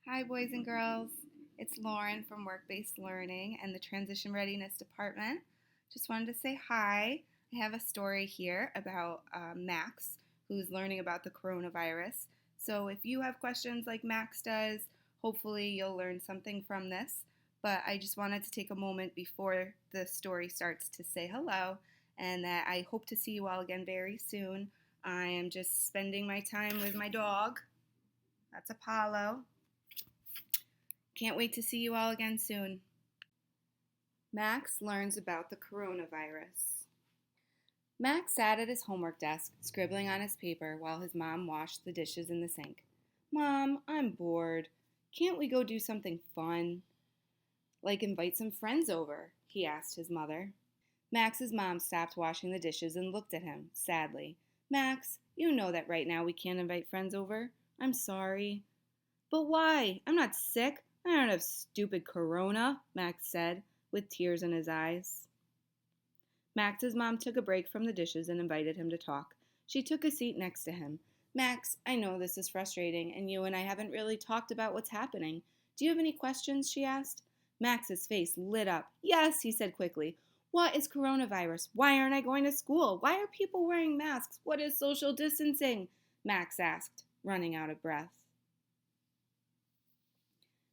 Hi, boys and girls. It's Lauren from Work-Based Learning and the Transition Readiness Department. Just wanted to say hi. I have a story here about Max, who's learning about the coronavirus. So if you have questions like Max does, hopefully you'll learn something from this. But I just wanted to take a moment before the story starts to say hello and that I hope to see you all again very soon. I am just spending my time with my dog. That's Apollo. Can't wait to see you all again soon. Max learns about the coronavirus. Max sat at his homework desk, scribbling on his paper while his mom washed the dishes in the sink. Mom, I'm bored. Can't we go do something fun? Like invite some friends over, he asked his mother. Max's mom stopped washing the dishes and looked at him, sadly. Max, you know that right now we can't invite friends over. I'm sorry. But why? I'm not sick. I don't have stupid corona, Max said, with tears in his eyes. Max's mom took a break from the dishes and invited him to talk. She took a seat next to him. Max, I know this is frustrating, and you and I haven't really talked about what's happening. Do you have any questions? She asked. Max's face lit up. Yes, he said quickly. What is coronavirus? Why aren't I going to school? Why are people wearing masks? What is social distancing? Max asked, running out of breath.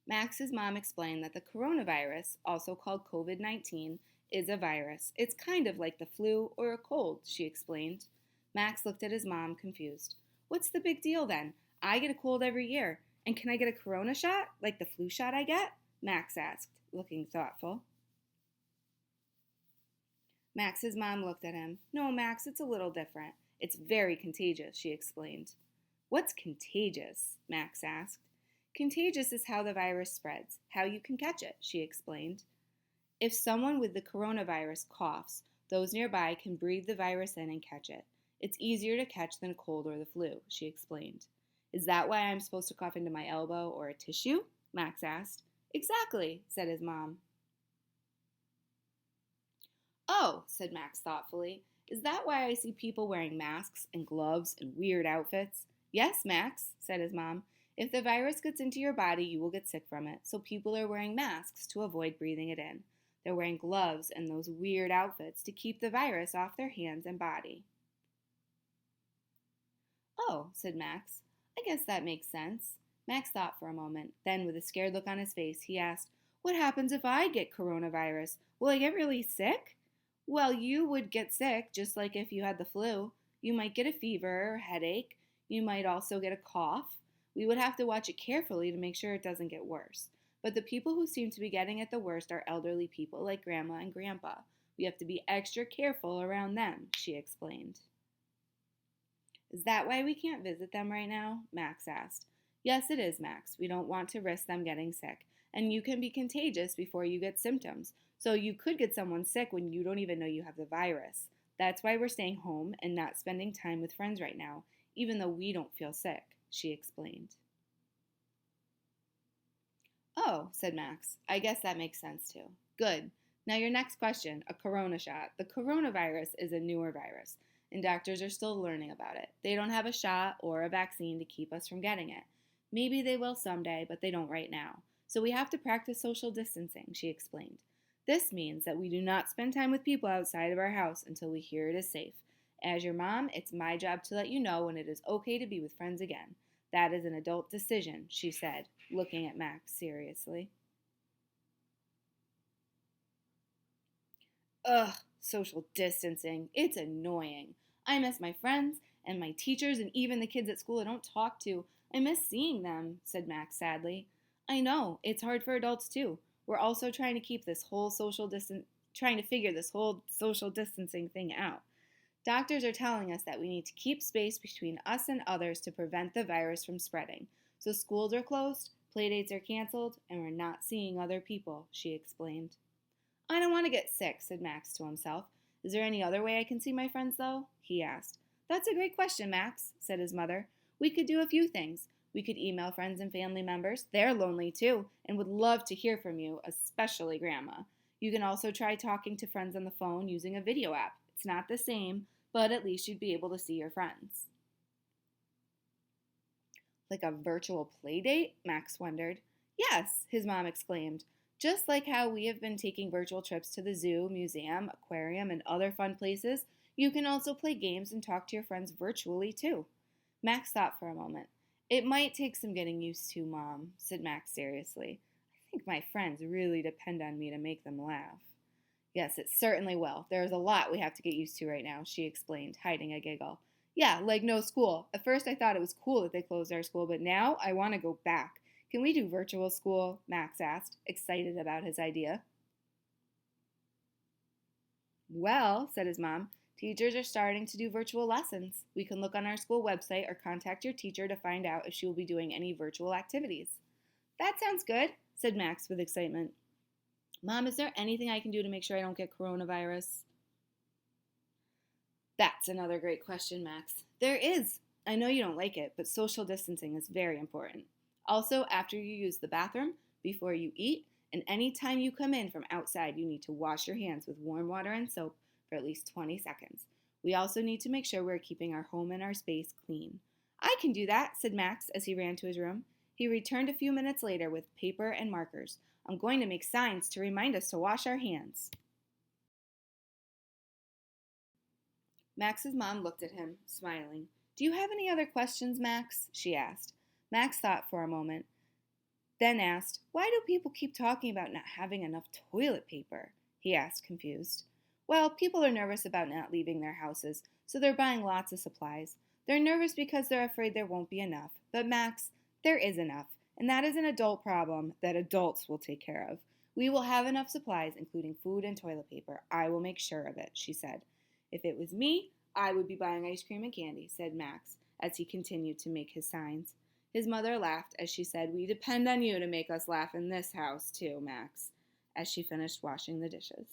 Max's mom explained that the coronavirus, also called COVID-19, is a virus. It's kind of like the flu or a cold, she explained. Max looked at his mom, confused. What's the big deal then? I get a cold every year. And can I get a corona shot, like the flu shot I get? Max asked, looking thoughtful. Max's mom looked at him. No, Max, it's a little different. It's very contagious, she explained. What's contagious? Max asked. Contagious is how the virus spreads, how you can catch it, she explained. If someone with the coronavirus coughs, those nearby can breathe the virus in and catch it. It's easier to catch than a cold or the flu, she explained. Is that why I'm supposed to cough into my elbow or a tissue? Max asked. Exactly, said his mom. Oh, said Max thoughtfully. Is that why I see people wearing masks and gloves and weird outfits? Yes, Max, said his mom. If the virus gets into your body, you will get sick from it, so people are wearing masks to avoid breathing it in. They're wearing gloves and those weird outfits to keep the virus off their hands and body. Oh, said Max. I guess that makes sense. Max thought for a moment. Then, with a scared look on his face, he asked, What happens if I get coronavirus? Will I get really sick? Well, you would get sick, just like if you had the flu. You might get a fever or headache. You might also get a cough. We would have to watch it carefully to make sure it doesn't get worse. But the people who seem to be getting it the worst are elderly people like Grandma and Grandpa. We have to be extra careful around them, she explained. Is that why we can't visit them right now? Max asked. Yes, it is, Max. We don't want to risk them getting sick. And you can be contagious before you get symptoms. So you could get someone sick when you don't even know you have the virus. That's why we're staying home and not spending time with friends right now, even though we don't feel sick, she explained. Oh, said Max. I guess that makes sense too. Good. Now your next question, a corona shot. The coronavirus is a newer virus, and doctors are still learning about it. They don't have a shot or a vaccine to keep us from getting it. Maybe they will someday, but they don't right now. So we have to practice social distancing, she explained. This means that we do not spend time with people outside of our house until we hear it is safe. As your mom, it's my job to let you know when it is okay to be with friends again. That is an adult decision, she said, looking at Max seriously. Ugh, social distancing. It's annoying. I miss my friends and my teachers and even the kids at school I don't talk to. I miss seeing them, said Max sadly. I know, it's hard for adults too. We're also trying to keep this whole trying to figure this whole social distancing thing out. Doctors are telling us that we need to keep space between us and others to prevent the virus from spreading. So schools are closed, playdates are canceled, and we're not seeing other people, she explained. I don't want to get sick, said Max to himself. Is there any other way I can see my friends, though? He asked. That's a great question, Max, said his mother. We could do a few things. We could email friends and family members. They're lonely, too, and would love to hear from you, especially Grandma. You can also try talking to friends on the phone using a video app. It's not the same, but at least you'd be able to see your friends. Like a virtual play date? Max wondered. Yes, his mom exclaimed. Just like how we have been taking virtual trips to the zoo, museum, aquarium, and other fun places, you can also play games and talk to your friends virtually too. Max thought for a moment. It might take some getting used to, Mom, said Max seriously. I think my friends really depend on me to make them laugh. Yes, it certainly will. There's a lot we have to get used to right now, she explained, hiding a giggle. Yeah, like no school. At first I thought it was cool that they closed our school, but now I want to go back. Can we do virtual school? Max asked, excited about his idea. Well, said his mom, teachers are starting to do virtual lessons. We can look on our school website or contact your teacher to find out if she will be doing any virtual activities. That sounds good, said Max with excitement. Mom, is there anything I can do to make sure I don't get coronavirus? That's another great question, Max. There is. I know you don't like it, but social distancing is very important. Also, after you use the bathroom, before you eat, and any time you come in from outside, you need to wash your hands with warm water and soap for at least 20 seconds. We also need to make sure we're keeping our home and our space clean. I can do that, said Max as he ran to his room. He returned a few minutes later with paper and markers. I'm going to make signs to remind us to wash our hands. Max's mom looked at him, smiling. Do you have any other questions, Max? She asked. Max thought for a moment, then asked, why do people keep talking about not having enough toilet paper? He asked, confused. Well, people are nervous about not leaving their houses, so they're buying lots of supplies. They're nervous because they're afraid there won't be enough. But Max, there is enough, and that is an adult problem that adults will take care of. We will have enough supplies, including food and toilet paper. I will make sure of it, she said. If it was me, I would be buying ice cream and candy, said Max, as he continued to make his signs. His mother laughed as she said, we depend on you to make us laugh in this house, too, Max, as she finished washing the dishes.